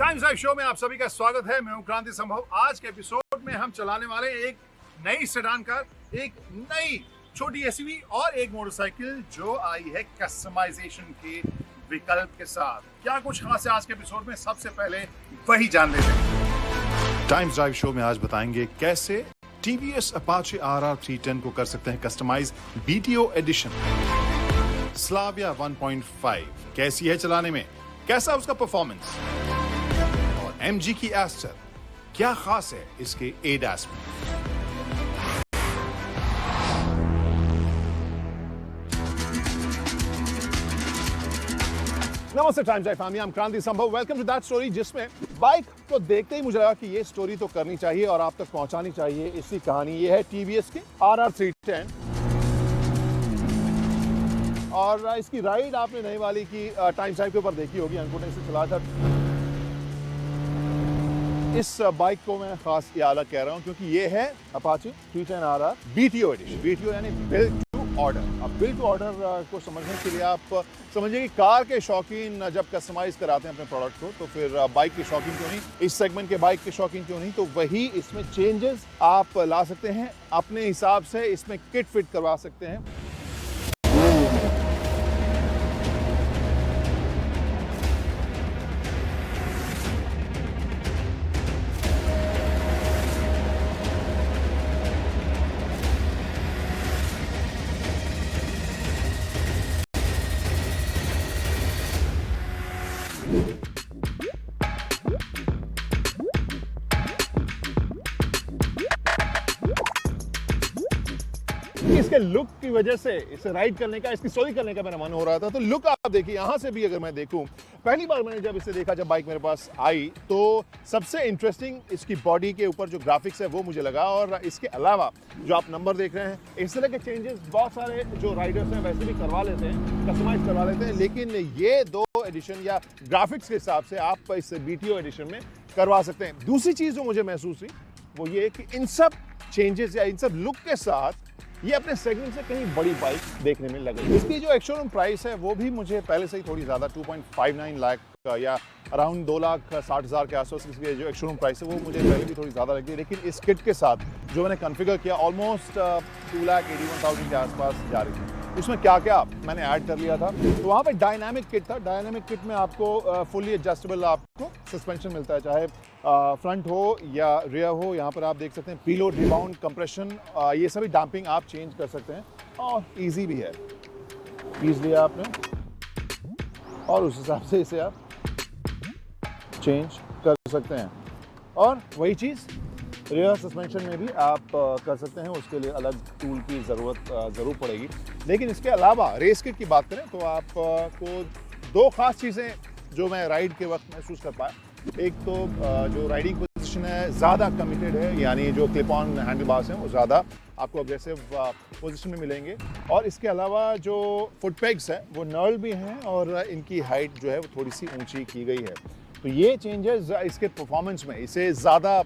Times live show में आप सभी का स्वागत है। मैं हूं क्रांति संभव। आज के एपिसोड में हम चलाने वाले हैं एक नई सेडान कार, एक नई छोटी एसयूवी और एक मोटरसाइकिल जो आई है कस्टमाइजेशन के विकल्प के साथ। क्या कुछ खास है आज के एपिसोड में, सबसे पहले वही जान लेते हैं। टाइम्स लाइव शो में आज बताएंगे कैसे टीवीएस अपाचे RR 310 को कर सकते हैं कस्टमाइज BTO एडिशन। स्लाविया 1.5 कैसी है चलाने में, कैसा उसका परफॉर्मेंस, और MG की एस्टर क्या खास है इसके ADAS में। नमस्ते times live family, I am क्रांति संभव। वेलकम टू दैट स्टोरी जिसमें बाइक को देखते ही मुझे लगा कि ये स्टोरी तो करनी चाहिए और आप तक पहुंचानी चाहिए इसकी कहानी। ये है टीवीएस की RR 310 और इसकी राइड आपने नई वाली की टाइम्स लाइव के ऊपर देखी होगी। अंकुर से चला था। इस बाइक को मैं खास ये अलग कह रहा हूं क्योंकि ये है Apache 310 RR BTO edition. BTO यानी बिल्ट टू ऑर्डर। अब बिल्ट टू ऑर्डर को समझने के लिए आप समझिए कि कार के शौकीन जब कस्टमाइज कराते हैं अपने प्रोडक्ट को तो फिर बाइक के शौकीन क्यों नहीं, इस सेगमेंट के बाइक के शौकीन क्यों नहीं। तो वही इसमें चेंजेस आप ला सकते हैं अपने हिसाब से, इसमें किट फिट करवा सकते हैं। इसके लुक की वजह से इसे राइड करने का, इसकी स्टोरी करने का मेरा मन हो रहा था। तो लुक आप देखिए, यहां से भी अगर मैं देखूं, पहली बार मैंने जब इसे देखा, जब बाइक मेरे पास आई, तो सबसे इंटरेस्टिंग इसकी बॉडी के ऊपर जो ग्राफिक्स है वो मुझे लगा। और इसके अलावा जो आप नंबर देख रहे हैं, इस तरह के चेंजेस बहुत सारे जो राइडर्स हैं वैसे भी करवा लेते हैं, कस्टमाइज करवा लेते हैं, लेकिन ये दो एडिशन या ग्राफिक्स के हिसाब से आप इस BTO एडिशन में करवा सकते हैं। दूसरी चीज जो मुझे महसूस हुई वो ये कि इन सब चेंजेस या इन सब लुक के साथ ये अपने सेगमेंट से कहीं बड़ी बाइक देखने में लगी। इसकी जो एक्स-शोरूम प्राइस है वो भी मुझे पहले से ही थोड़ी ज़्यादा 2.59 लाख या अराउंड 2,60,000 के आसपास इसकी जो एक्स-शोरूम प्राइस है वो मुझे पहले भी थोड़ी ज़्यादा लगी। लेकिन इस किट के साथ जो मैंने कॉन्फ़िगर किया ऑलमोस्ट 2,81,000 के आसपास जा रही थी। उसमें क्या क्या मैंने ऐड कर लिया था, तो वहाँ पे डायनामिक किट था। डायनामिक किट में आपको फुली एडजस्टेबल आपको सस्पेंशन मिलता है, चाहे फ्रंट हो या रियर हो। यहाँ पर आप देख सकते हैं पीलोड, रिबाउंड, कंप्रेशन, ये सभी डैम्पिंग आप चेंज कर सकते हैं और इजी भी है। पीस लिया आपने और उस हिसाब से इसे आप चेंज कर सकते हैं। और वही चीज़ रियर सस्पेंशन में भी आप कर सकते हैं। उसके लिए अलग टूल की ज़रूर पड़ेगी। लेकिन इसके अलावा रेस किट की बात करें तो आपको दो खास चीज़ें जो मैं राइड के वक्त महसूस कर पाया। एक तो जो राइडिंग पोजीशन है ज़्यादा कमिटेड है, यानी जो क्लिप ऑन हैंडल बार्स हैं वो ज़्यादा आपको अग्रेसिव पोजीशन में मिलेंगे। और इसके अलावा जो फुट पेग्स हैं वो नर्ल भी हैं और इनकी हाइट जो है वो थोड़ी सी ऊंची की गई है। तो ये चेंजेस इसके परफॉर्मेंस में इसे ज़्यादा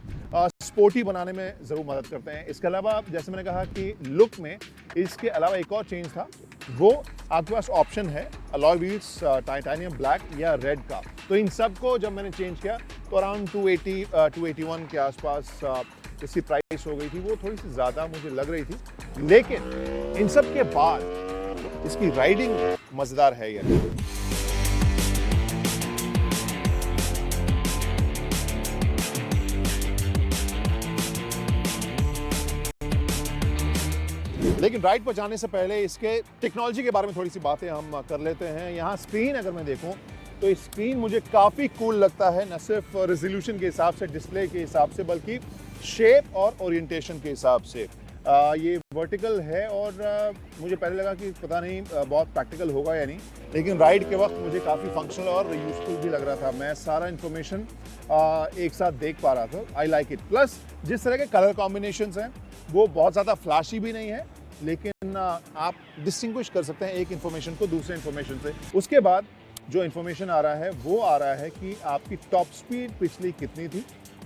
स्पोर्टी बनाने में ज़रूर मदद करते हैं। इसके अलावा जैसे मैंने कहा कि लुक में इसके अलावा एक और चेंज था, वो आपके पास ऑप्शन है अलॉय व्हील्स टाइटेनियम ब्लैक या रेड का। तो इन सब को जब मैंने चेंज किया तो अराउंड 281 के आसपास इसकी प्राइस हो गई थी। वो थोड़ी सी ज़्यादा मुझे लग रही थी, लेकिन इन सब के बाद इसकी राइडिंग मज़ेदार है। यानी लेकिन राइड पर जाने से पहले इसके टेक्नोलॉजी के बारे में थोड़ी सी बातें हम कर लेते हैं। यहाँ स्क्रीन अगर मैं देखूँ तो स्क्रीन मुझे काफ़ी कूल लगता है, न सिर्फ रेजोल्यूशन के हिसाब से, डिस्प्ले के हिसाब से, बल्कि शेप और ओरिएंटेशन के हिसाब से। ये वर्टिकल है और मुझे पहले लगा कि पता नहीं बहुत प्रैक्टिकल होगा या नहीं, लेकिन राइड के वक्त मुझे काफ़ी फंक्शनल और यूजफुल भी लग रहा था। मैं सारा इन्फॉर्मेशन एक साथ देख पा रहा था। I like it. प्लस जिस तरह के कलर कॉम्बिनेशंस हैं वो बहुत ज़्यादा फ्लैशी भी नहीं है, लेकिन आप डिस्टिंग्विश कर सकते हैं एक इन्फॉर्मेशन को दूसरे इन्फॉर्मेशन से। उसके बाद जो इन्फॉर्मेशन आ रहा है वो आ रहा है कि आपकी टॉप स्पीड पिछली कितनी थी,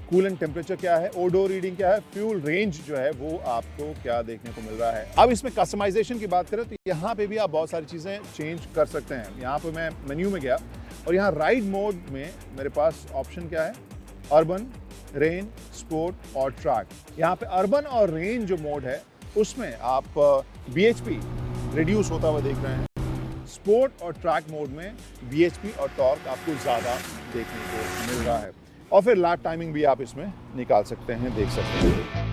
कूलेंट टेम्परेचर क्या है, ओडो रीडिंग क्या है, फ्यूल रेंज जो है वो आपको क्या देखने को मिल रहा है। अब इसमें कस्टमाइजेशन की बात करें तो यहाँ पे भी आप बहुत सारी चीज़ें चेंज कर सकते हैं। यहाँ पे मैं मेन्यू में गया और यहाँ राइड मोड में मेरे पास ऑप्शन क्या है, अर्बन, रेन, स्पोर्ट और ट्रैक। यहाँ पे अर्बन और रेन जो मोड है उसमें आप BHP रिड्यूस होता हुआ देख रहे हैं। स्पोर्ट और ट्रैक मोड में BHP और टॉर्क आपको ज़्यादा देखने को मिल रहा है। और फिर लैप टाइमिंग भी आप इसमें निकाल सकते हैं, देख सकते हैं।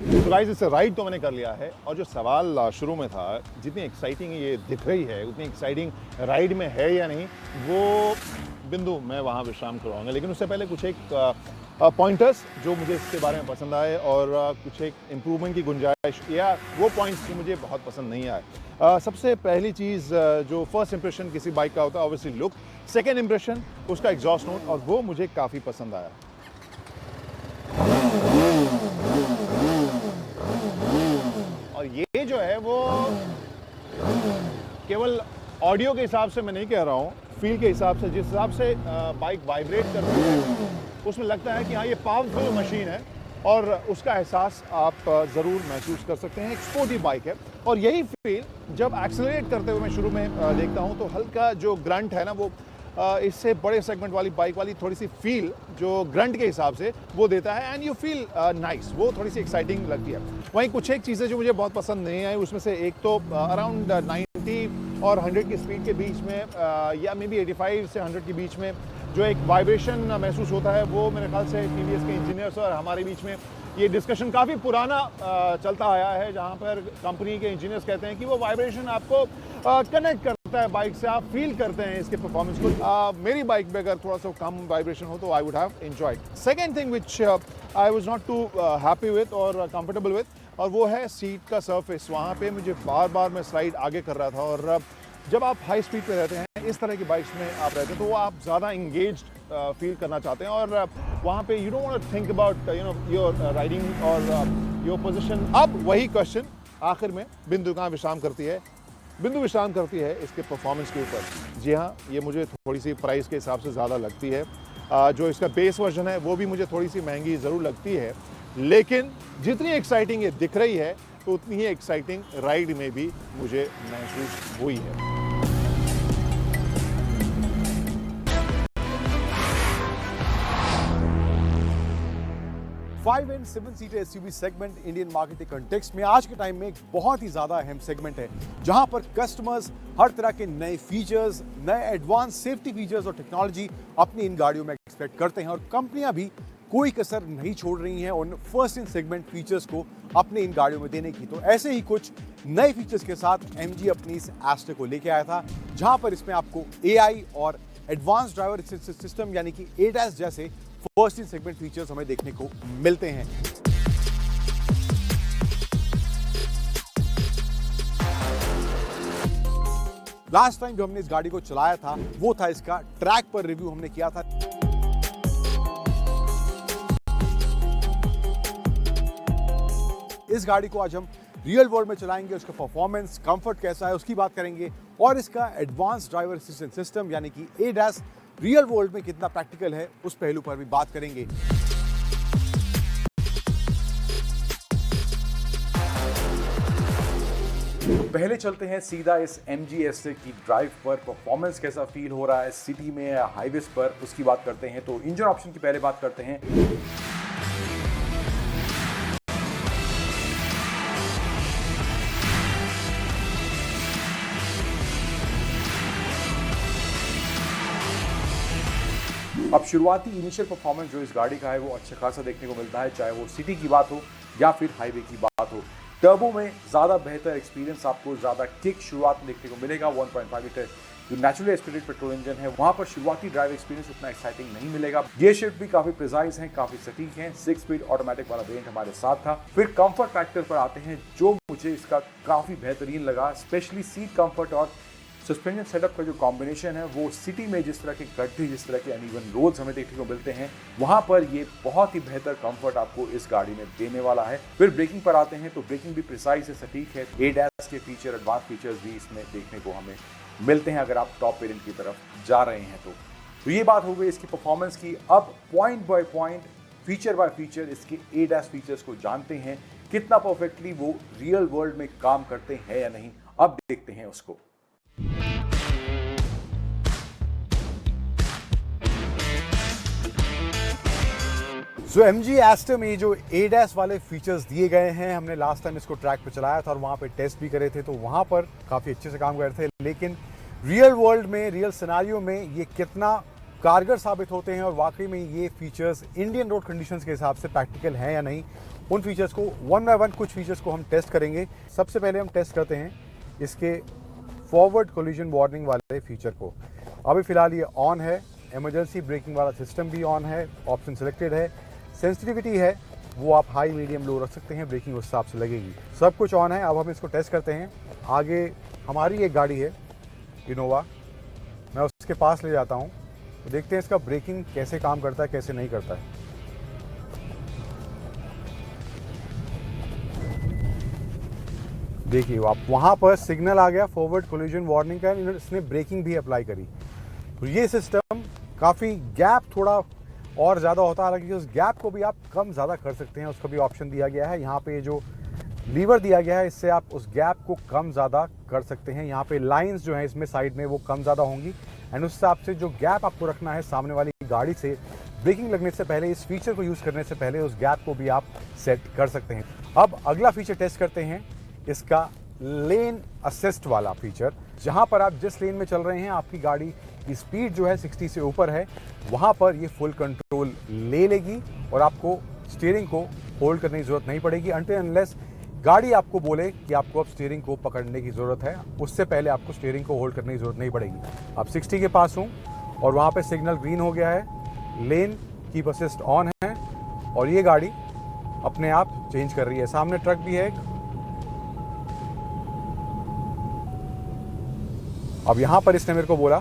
तो गाइस, इससे राइड तो मैंने कर लिया है और जो सवाल शुरू में था, जितनी एक्साइटिंग ये दिख रही है उतनी एक्साइटिंग राइड में है या नहीं, वो बिंदु मैं वहाँ विश्राम करवाऊंगा। लेकिन उससे पहले कुछ एक पॉइंटर्स जो मुझे इसके बारे में पसंद आए और कुछ एक इम्प्रूवमेंट की गुंजाइश या वो पॉइंट्स जो मुझे बहुत पसंद नहीं आए। सबसे पहली चीज़ जो फर्स्ट इंप्रेशन किसी बाइक का होता है, ऑब्वियसली लुक। सेकेंड इंप्रेशन उसका एग्जॉस्ट नोट, और वो मुझे काफ़ी पसंद आया। और ये जो है वो केवल ऑडियो के हिसाब से मैं नहीं कह रहा हूँ, फील के हिसाब से, जिस हिसाब से बाइक वाइब्रेट करती है उसमें लगता है कि हाँ ये पावरफुल मशीन है और उसका एहसास आप ज़रूर महसूस कर सकते हैं। एक स्पोर्टी बाइक है और यही फील जब एक्सेलरेट करते हुए मैं शुरू में देखता हूँ तो हल्का जो ग्रंट है ना, वो इससे बड़े सेगमेंट वाली बाइक वाली थोड़ी सी फील जो ग्रंट के हिसाब से वो देता है, एंड यू फील नाइस, वो थोड़ी सी एक्साइटिंग लगती है। वहीं कुछ एक चीज़ें जो मुझे बहुत पसंद नहीं आई, उसमें से एक तो अराउंड 90 और 100 की स्पीड के बीच में या मे बी 85 से 100 के बीच में जो एक वाइब्रेशन महसूस होता है, वो मेरे ख्याल से TVS के इंजीनियर्स और हमारे बीच में ये डिस्कशन काफ़ी पुराना चलता आया है, जहाँ पर कंपनी के इंजीनियर्स कहते हैं कि वो वाइब्रेशन आपको कनेक्ट करता है बाइक से, आप फील करते हैं इसके परफॉर्मेंस को। मेरी बाइक में अगर थोड़ा सा कम वाइब्रेशन हो तो I would have enjoyed. Second thing which I was not too happy with और कंफर्टेबल विथ, और वो है सीट का सरफेस। वहाँ पे मुझे बार बार मैं स्लाइड आगे कर रहा था, और जब आप हाई स्पीड पे रहते हैं, इस तरह की बाइक्स में आप रहते हैं, तो वो आप ज़्यादा इंगेज्ड फील करना चाहते हैं, और वहाँ पे you don't want to think about your riding और योर पोजीशन। अब वही क्वेश्चन आखिर में बिंदु कहाँ विश्राम करती है? बिंदु विश्राम करती है इसके परफॉर्मेंस के ऊपर। जी हाँ, ये मुझे थोड़ी सी प्राइस के हिसाब से ज़्यादा लगती है। जो इसका बेस वर्जन है वो भी मुझे थोड़ी सी महंगी ज़रूर लगती है, लेकिन जितनी एक्साइटिंग ये दिख रही है तो उतनी ही एक्साइटिंग राइड में भी मुझे महसूस हुई है। 5 and 7 seater SUV segment Indian market के कंटेक्स्ट में आज के टाइम में एक बहुत ही ज़्यादा अहम सेगमेंट है, जहां पर कस्टमर्स हर तरह के नए फीचर्स, नए एडवांस सेफ्टी फीचर्स और टेक्नोलॉजी अपनी इन गाड़ियों में एक्सपेक्ट करते हैं, और कंपनियां भी कोई कसर नहीं छोड़ रही हैं उन फर्स्ट इन सेगमेंट फीचर्स को अपने इन गाड़ियों में देने की। तो ऐसे ही कुछ नए फीचर्स के साथ MG अपनी इस एस्टर को लेके आया था, जहां पर इसमें आपको AI और एडवांस ड्राइवर असिस्टेंट सिस्टम यानी कि ADAS जैसे फर्स्ट इन सेगमेंट फीचर्स हमें देखने को मिलते हैं। लास्ट टाइम जो हमने इस गाड़ी को चलाया था वो था इसका ट्रैक पर रिव्यू हमने किया था। इस गाड़ी को आज हम रियल वर्ल्ड में चलाएंगे, उसका परफॉर्मेंस, कंफर्ट कैसा है उसकी बात करेंगे, और इसका एडवांस ड्राइवर असिस्टेंट सिस्टम यानी कि ADAS रियल वर्ल्ड में कितना प्रैक्टिकल है उस पहलू पर भी बात करेंगे। तो पहले चलते हैं सीधा इस MG एस्टर की ड्राइव पर, परफॉर्मेंस कैसा फील हो रहा है सिटी में या हाईवेज पर उसकी बात करते हैं। तो इंजन ऑप्शन की पहले बात करते हैं। अब शुरुआती इनिशियल परफॉर्मेंस जो इस गाड़ी का है वो अच्छा खासा देखने को मिलता है, चाहे वो सिटी की बात हो या फिर हाईवे की बात हो। टर्बो में ज़्यादा बेहतर एक्सपीरियंस आपको ज़्यादा किक शुरुआत में देखने को मिलेगा। 1.5 लीटर जो नेचुरली एस्पिरेटेड पेट्रोल इंजन है, वहाँ पर शुरुआती ड्राइव एक्सपीरियंस उतना एक्साइटिंग नहीं मिलेगा। गियर शिफ्ट भी काफ़ी प्रिसाइज हैं, काफ़ी सटीक हैं। 6 स्पीड ऑटोमेटिक वाला वेरिएंट हमारे साथ था। फिर कंफर्ट फैक्टर पर आते हैं, जो मुझे इसका काफ़ी बेहतरीन लगा, स्पेशली सीट कंफर्ट और सस्पेंशन सेटअप का जो कॉम्बिनेशन है वो सिटी में जिस तरह के गड्ढे, जिस तरह के अनइवन रोड्स हमें देखने को मिलते हैं, वहां पर ये बहुत ही बेहतर कंफर्ट आपको इस गाड़ी में देने वाला है। फिर ब्रेकिंग पर आते हैं तो ब्रेकिंग भी प्रिसाइज है, सटीक है। ADAS के फीचर, एडवांस फीचर्स भी इसमें देखने को हमें मिलते हैं अगर आप टॉप वेरिएंट की तरफ जा रहे हैं तो ये बात हो गई इसकी परफॉर्मेंस की। अब point by point, feature bye feature इसके ADAS फीचर्स को जानते हैं कितना परफेक्टली वो रियल वर्ल्ड में काम करते हैं या नहीं, अब देखते हैं उसको। सो MG Aster में जो ADAS वाले फीचर्स दिए गए हैं, हमने लास्ट टाइम इसको ट्रैक पे चलाया था और वहाँ पे टेस्ट भी करे थे, तो वहाँ पर काफ़ी अच्छे से काम कर रहे थे। लेकिन रियल वर्ल्ड में, रियल सिनेरियो में ये कितना कारगर साबित होते हैं और वाकई में ये फीचर्स इंडियन रोड कंडीशंस के हिसाब से प्रैक्टिकल हैं या नहीं, उन फीचर्स को वन बाय वन कुछ फीचर्स को हम टेस्ट करेंगे। सबसे पहले हम टेस्ट करते हैं इसके फॉरवर्ड कोलिजन वार्निंग वाले फीचर को। अभी फ़िलहाल ये ऑन है, इमरजेंसी ब्रेकिंग वाला सिस्टम भी ऑन है, ऑप्शन सेलेक्टेड है, सेंसिटिविटी है वो आप हाई मीडियम लो रख सकते हैं, ब्रेकिंग उस हिसाब से लगेगी, सब कुछ ऑन है। अब हम इसको टेस्ट करते हैं। आगे हमारी एक गाड़ी है इनोवा, मैं उसके पास ले जाता हूँ तो देखते हैं इसका ब्रेकिंग कैसे काम करता है, कैसे नहीं करता है। देखिए आप वहाँ पर सिग्नल आ गया फॉरवर्ड कोलिजन वार्निंग का, इसने ब्रेकिंग भी अप्लाई करी। तो ये सिस्टम काफ़ी गैप थोड़ा और ज़्यादा होता है, हालांकि उस गैप को भी आप कम ज़्यादा कर सकते हैं, उसका भी ऑप्शन दिया गया है। यहाँ पे जो लीवर दिया गया है इससे आप उस गैप को कम ज़्यादा कर सकते हैं। यहाँ पे लाइंस जो हैं इसमें साइड में वो कम ज़्यादा होंगी एंड उस हिसाब से जो गैप आपको रखना है सामने वाली गाड़ी से ब्रेकिंग लगने से पहले, इस फीचर को यूज़ करने से पहले उस गैप को भी आप सेट कर सकते हैं। अब अगला फीचर टेस्ट करते हैं इसका लेन असिस्ट वाला फीचर, जहाँ पर आप जिस लेन में चल रहे हैं आपकी गाड़ी की स्पीड जो है 60 से ऊपर है, वहाँ पर ये फुल कंट्रोल ले लेगी और आपको स्टीयरिंग को होल्ड करने की ज़रूरत नहीं पड़ेगी अनटिल अनलेस गाड़ी आपको बोले कि आपको अब स्टीयरिंग को पकड़ने की ज़रूरत है। उससे पहले आपको स्टीयरिंग को होल्ड करने की ज़रूरत नहीं पड़ेगी। अब 60 के पास हूँ और वहाँ पे सिग्नल ग्रीन हो गया है, लेन कीप असिस्ट ऑन है और ये गाड़ी अपने आप चेंज कर रही है। सामने ट्रक भी है। अब यहाँ पर इसने मेरे को बोला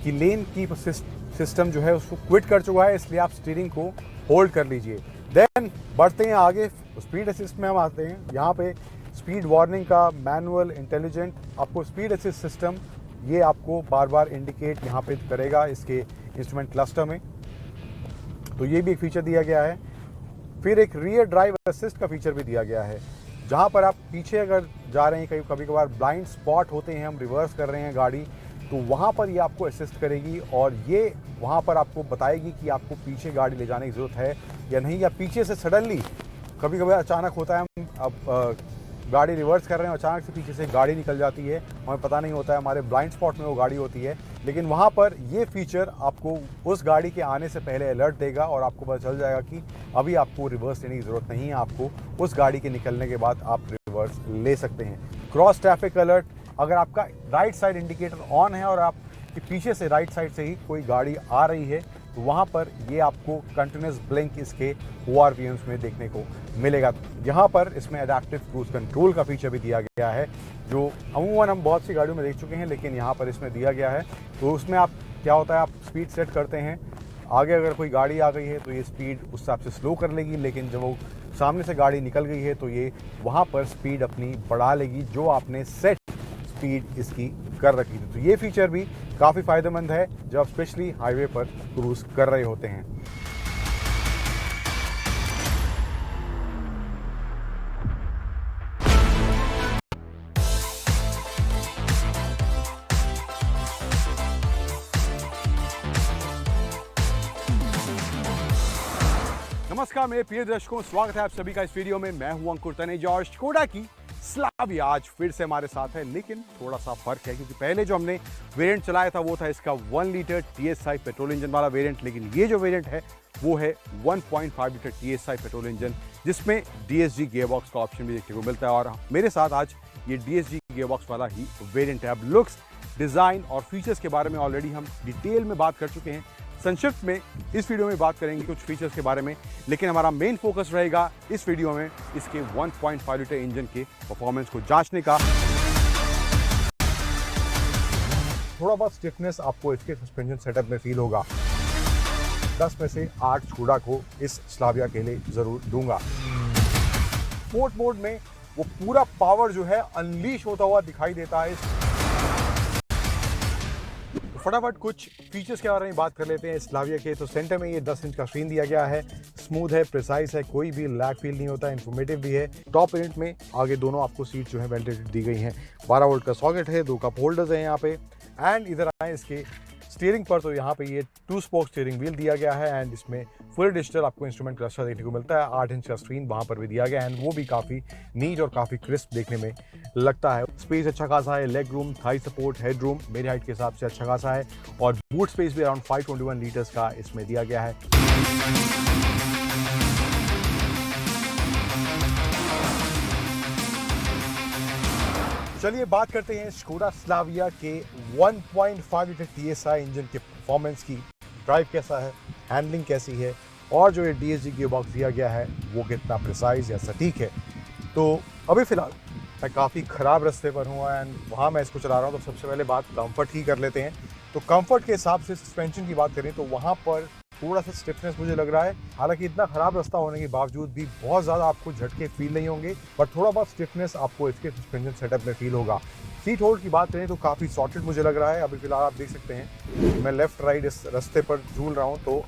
कि लेन कीप असिस्ट सिस्टम जो है उसको क्विट कर चुका है, इसलिए आप स्टीयरिंग को होल्ड कर लीजिए। देन बढ़ते हैं आगे, स्पीड असिस्ट में हम आते हैं। यहाँ पे स्पीड वार्निंग का मैनुअल इंटेलिजेंट आपको स्पीड असिस्ट सिस्टम ये आपको बार बार इंडिकेट यहाँ पे करेगा इसके इंस्ट्रूमेंट क्लस्टर में, तो ये भी एक फीचर दिया गया है। फिर एक रियर ड्राइव असिस्ट का फीचर भी दिया गया है, जहाँ पर आप पीछे अगर जा रहे हैं, कभी कभार ब्लाइंड स्पॉट होते हैं, हम रिवर्स कर रहे हैं गाड़ी, तो वहाँ पर ये आपको असिस्ट करेगी और ये वहाँ पर आपको बताएगी कि आपको पीछे गाड़ी ले जाने की ज़रूरत है या नहीं, या पीछे से सडनली कभी कभी अचानक होता है हम अब गाड़ी रिवर्स कर रहे हैं, अचानक से पीछे से गाड़ी निकल जाती है, हमें पता नहीं होता है, हमारे ब्लाइंड स्पॉट में वो गाड़ी होती है। लेकिन वहाँ पर ये फीचर आपको उस गाड़ी के आने से पहले अलर्ट देगा और आपको पता चल जाएगा कि अभी आपको रिवर्स लेने की ज़रूरत नहीं है, आपको उस गाड़ी के निकलने के बाद आप रिवर्स ले सकते हैं। क्रॉस ट्रैफिक अलर्ट, अगर आपका राइट साइड इंडिकेटर ऑन है और आपके पीछे से राइट साइड से ही कोई गाड़ी आ रही है तो वहाँ पर ये आपको कंटिन्यूस ब्लिंक इसके ORVMs में देखने को मिलेगा। यहाँ पर इसमें एडेप्टिव क्रूज कंट्रोल का फीचर भी दिया गया है, जो अमूमन हम बहुत सी गाड़ियों में देख चुके हैं, लेकिन यहाँ पर इसमें दिया गया है। तो उसमें आप क्या होता है, आप स्पीड सेट करते हैं, आगे अगर कोई गाड़ी आ गई है तो ये स्पीड उस हिसाब से स्लो कर लेगी, लेकिन जब वो सामने से गाड़ी निकल गई है तो ये वहाँ पर स्पीड अपनी बढ़ा लेगी जो आपने सेट स्पीड इसकी कर रखी थी। तो ये फीचर भी काफ़ी फ़ायदेमंद है जब स्पेशली हाईवे पर क्रूज कर रहे होते हैं। नमस्कार मेरे प्रिय दर्शकों, स्वागत है आप सभी का इस वीडियो में। मैं हूं अंकुर तनेजा और स्कोडा की स्लाविया आज फिर से हमारे साथ है, लेकिन थोड़ा सा फर्क है क्योंकि पहले जो हमने वेरिएंट चलाया था वो था इसका 1 लीटर TSI पेट्रोल इंजन वाला वेरिएंट, लेकिन ये जो वेरिएंट है वो है 1.5 लीटर TSI पेट्रोल इंजन जिसमें DSG गियरबॉक्स का ऑप्शन भी देखने को मिलता है। और मेरे साथ आज ये DSG गियरबॉक्स वाला ही वेरिएंट है। अब लुक्स, डिज़ाइन और फीचर्स के बारे में ऑलरेडी हम डिटेल में बात कर चुके हैं। संक्षिप्त में इस वीडियो में बात करेंगे कुछ फीचर्स के बारे में, लेकिन हमारा मेन फोकस रहेगा इस वीडियो में इसके 1.5 लीटर इंजन के परफॉर्मेंस को जांचने का। थोड़ा बहुत स्टिफनेस आपको इसके सस्पेंशन सेटअप में फील होगा। 10 में से 8 स्कोडा को इस स्लाविया के लिए जरूर दूंगा। स्पोर्ट मोड में वो पूरा पावर जो है अनलीश होता हुआ दिखाई देता है। फटाफट कुछ फीचर्स के बारे में बात कर लेते हैं स्लाविया के। तो सेंटर में ये 10 इंच का स्क्रीन दिया गया है, स्मूथ है, प्रिसाइज है, कोई भी लैग फील नहीं होता, इन्फॉर्मेटिव भी है। टॉप यूनिट में आगे दोनों आपको सीट जो है वेंटिलेटेड दी गई हैं। 12 वोल्ट का सॉकेट है, 2 कप होल्डर्स हैं यहाँ पे। एंड इधर आए इसके स्टीयरिंग पर, तो यहाँ पे ये 2 स्पोक स्टीयरिंग व्हील दिया गया है एंड इसमें फुल डिजिटल आपको इंस्ट्रूमेंट क्लस्टर देखने को मिलता है। 8 इंच का स्क्रीन वहाँ पर भी दिया गया है एंड वो भी काफ़ी नीट और काफ़ी क्रिस्प देखने में लगता है। स्पेस अच्छा खासा है, leg room, Thai support, head room मेरी हाइट के हिसाब से अच्छा खासा है और बूट स्पेस भी अराउंड 521 लीटर्स का इसमें दिया गया है। चलिए बात करते हैं स्कोडा स्लाविया के 1.5 लीटर TSI इंजन के परफॉर्मेंस की। ड्राइव कैसा है, हैंडलिंग कैसी है और जो ये DSG गियरबॉक्स दिया गया है वो कितना प्रिसाइज या सटीक है। तो अभी फिलहाल मैं काफ़ी ख़राब रास्ते पर हूँ एंड वहाँ मैं इसको चला रहा हूँ, तो सबसे पहले बात कंफर्ट ही कर लेते हैं। तो कंफर्ट के हिसाब से सस्पेंशन की बात करें तो वहाँ पर थोड़ा सा स्टिफनेस मुझे लग रहा है। हालांकि इतना ख़राब रास्ता होने के बावजूद भी बहुत ज़्यादा आपको झटके फील नहीं होंगे, पर थोड़ा बहुत स्टिफनेस आपको इसके सस्पेंशन सेटअप में फील होगा। सीट होल्ड की बात करें तो काफ़ी सॉर्टेड मुझे लग रहा है। अभी फिलहाल आप देख सकते हैं मैं लेफ्ट राइट इस रास्ते पर झूल रहा हूँ तो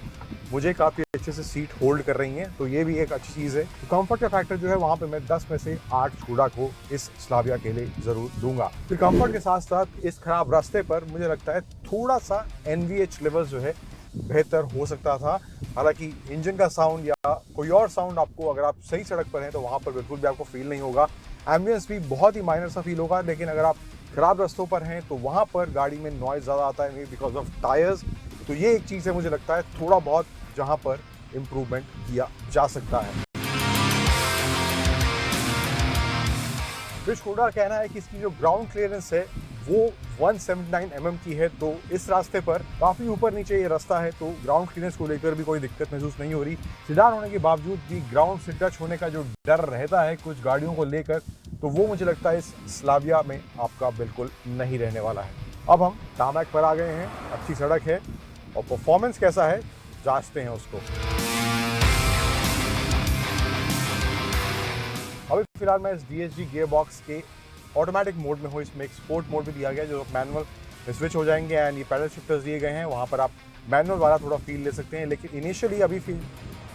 मुझे काफ़ी अच्छे से सीट होल्ड कर रही हैं, तो ये भी एक अच्छी चीज़ है। तो कंफर्ट का फैक्टर जो है वहाँ पे मैं 10 में से 8 स्कोडा को इस स्लाविया के लिए ज़रूर दूंगा। फिर कंफर्ट के साथ साथ इस खराब रास्ते पर मुझे लगता है थोड़ा सा NVH लेवल जो है बेहतर हो सकता था। हालांकि इंजन का साउंड या कोई और साउंड आपको अगर आप सही सड़क पर हैं तो वहाँ पर बिल्कुल भी आपको फील नहीं होगा। एम्बियंस भी बहुत ही माइनर सा फील होगा, लेकिन अगर आप खराब रास्तों पर हैं तो वहाँ पर गाड़ी में नॉइज़ ज़्यादा आता है, बिकॉज ऑफ टायर्स। तो ये एक चीज़ है मुझे लगता है थोड़ा बहुत जहाँ पर इम्प्रूवमेंट किया जा सकता है। फिर स्कोडा का कहना है कि इसकी जो ग्राउंड क्लियरेंस है वो 179 mm की है, तो इस रास्ते पर काफ़ी ऊपर नीचे ये रास्ता है, तो ग्राउंड क्लियरेंस को लेकर भी कोई दिक्कत महसूस नहीं हो रही। सिडान होने के बावजूद भी ग्राउंड से टच होने का जो डर रहता है कुछ गाड़ियों को लेकर, तो वो मुझे लगता है इस स्लाविया में आपका बिल्कुल नहीं रहने वाला है। अब हम टामैक पर आ गए हैं, अच्छी सड़क है और परफॉर्मेंस कैसा है जांचते हैं उसको। अभी फिलहाल मैं इस DSG गियर बॉक्स के ऑटोमेटिक मोड में हूँ। इसमें एक स्पोर्ट मोड भी दिया गया है जो मैनुअल में स्विच हो जाएंगे एंड ये पैडल शिफ्टर्स दिए गए हैं, वहाँ पर आप मैनुअल वाला थोड़ा फील ले सकते हैं। लेकिन इनिशियली अभी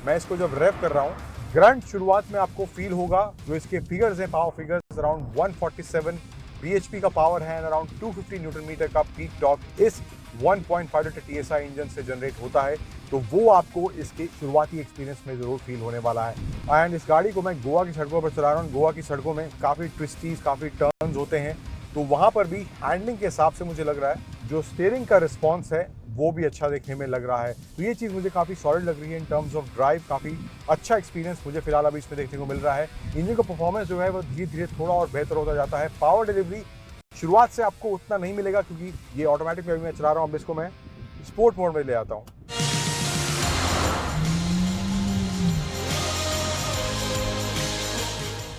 मैं इसको जब रैप कर रहा हूँ, ग्रंट शुरुआत में आपको फील होगा। जो इसके फिगर्स हैं, पावर फिगर्स अराउंड 147 bhp का पावर है एंड अराउंड 250 न्यूटन मीटर का पीक टॉर्क इस 1.5 लीटर TSI इंजन से जनरेट होता है, तो वो आपको इसके शुरुआती एक्सपीरियंस में ज़रूर फील होने वाला है। एंड इस गाड़ी को मैं गोवा की सड़कों पर चला रहा हूँ। गोवा की सड़कों में काफ़ी ट्विस्टीज, काफ़ी टर्न्स होते हैं, तो वहाँ पर भी हैंडलिंग के हिसाब से मुझे लग रहा है जो स्टीयरिंग का रिस्पॉन्स है वो भी अच्छा देखने में लग रहा है। तो ये चीज़ मुझे काफ़ी सॉलिड लग रही है इन टर्म्स ऑफ ड्राइव। काफ़ी अच्छा एक्सपीरियंस मुझे फिलहाल अभी इसमें देखने को मिल रहा है। इंजन का परफॉर्मेंस जो है वो धीरे धीरे थोड़ा और बेहतर होता जाता है। पावर डिलीवरी शुरुआत से आपको उतना नहीं मिलेगा क्योंकि ये ऑटोमेटिक में मैं चला रहा हूँ। अब इसको मैं स्पोर्ट मोड में ले आता हूँ।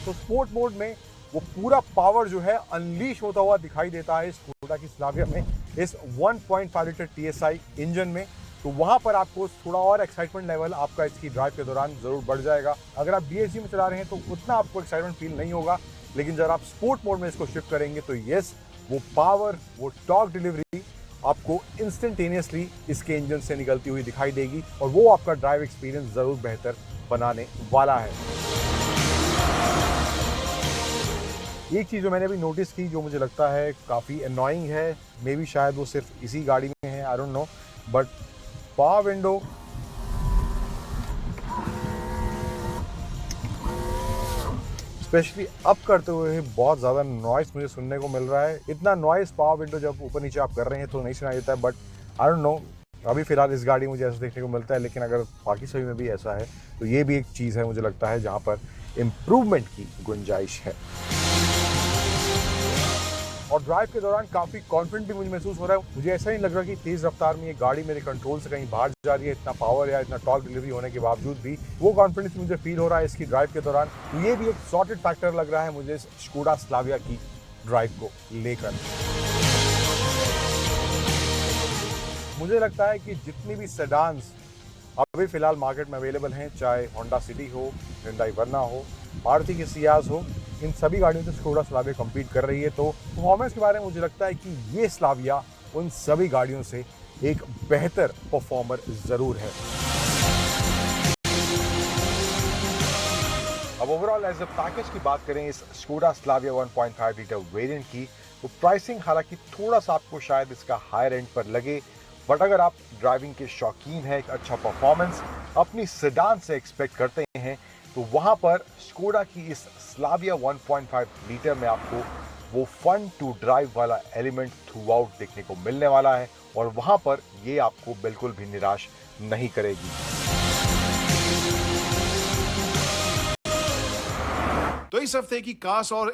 तो स्पोर्ट मोड में वो पूरा पावर जो है अनलीश होता हुआ दिखाई देता है स्कोडा की स्लाविया में इस 1.5 लीटर TSI इंजन में। तो वहाँ पर आपको थोड़ा और एक्साइटमेंट लेवल आपका इसकी ड्राइव के दौरान ज़रूर बढ़ जाएगा। अगर आप DSG में चला रहे हैं तो उतना आपको एक्साइटमेंट फील नहीं होगा, लेकिन जब आप स्पोर्ट मोड में इसको शिफ्ट करेंगे तो यस, वो पावर, वो टॉर्क डिलीवरी आपको इंस्टेंटेनियसली इसके इंजन से निकलती हुई दिखाई देगी और वो आपका ड्राइव एक्सपीरियंस ज़रूर बेहतर बनाने वाला है। एक चीज़ जो मैंने अभी नोटिस की जो मुझे लगता है काफ़ी अननोइंग है, मे बी शायद वो सिर्फ इसी गाड़ी में है, I don't know, but power window specially up करते हुए बहुत ज़्यादा नॉइस मुझे सुनने को मिल रहा है। इतना नॉइस पावर विंडो जब ऊपर नीचे आप कर रहे हैं तो नहीं सुनाई देता है, बट आई डोंट नो, अभी फिलहाल इस गाड़ी में मुझे ऐसा देखने को मिलता है। लेकिन अगर बाकी सभी में भी ऐसा है तो ये भी एक चीज़ है मुझे लगता है जहाँ पर इम्प्रूवमेंट की गुंजाइश है। और ड्राइव के दौरान काफ़ी कॉन्फिडेंट भी मुझे महसूस हो रहा है। मुझे ऐसा नहीं लग रहा कि तेज़ रफ्तार में ये गाड़ी मेरे कंट्रोल से कहीं बाहर जा रही है। इतना पावर या इतना टॉर्क डिलीवरी होने के बावजूद भी वो कॉन्फिडेंस मुझे फील हो रहा है इसकी ड्राइव के दौरान। तो ये भी एक सॉर्टेड फैक्टर लग रहा है मुझे इस स्कोडा स्लाविया की ड्राइव को लेकर। मुझे लगता है कि जितनी भी सेडान्स अभी फिलहाल मार्केट में अवेलेबल हैं, चाहे होंडा सिटी हो, हिंडई वर्ना हो, मारुति की सियाज हो, इन सभी गाड़ियों से स्कोडा स्लाविया कम्पीट कर रही है। तो परफॉर्मेंस के बारे में मुझे लगता है कि ये स्लाविया उन सभी गाड़ियों से एक बेहतर परफॉर्मर जरूर है। अब ओवरऑल एज अ पैकेज की बात करें इस स्कोडा स्लाविया 1.5 लीटर वेरिएंट की, तो प्राइसिंग हालांकि थोड़ा सा आपको शायद इसका हायर एंड पर लगे, बट अगर आप ड्राइविंग के शौकीन हैं, एक अच्छा परफॉर्मेंस अपनी सेडान से एक्सपेक्ट करते हैं, तो वहां पर स्कोडा की इस स्लाविया 1.5 लीटर में आपको वो फन टू ड्राइव वाला एलिमेंट थ्रू आउट देखने को मिलने वाला है, और वहां पर ये आपको बिल्कुल भी निराश नहीं करेगी। तो इस हफ्ते की कार्स और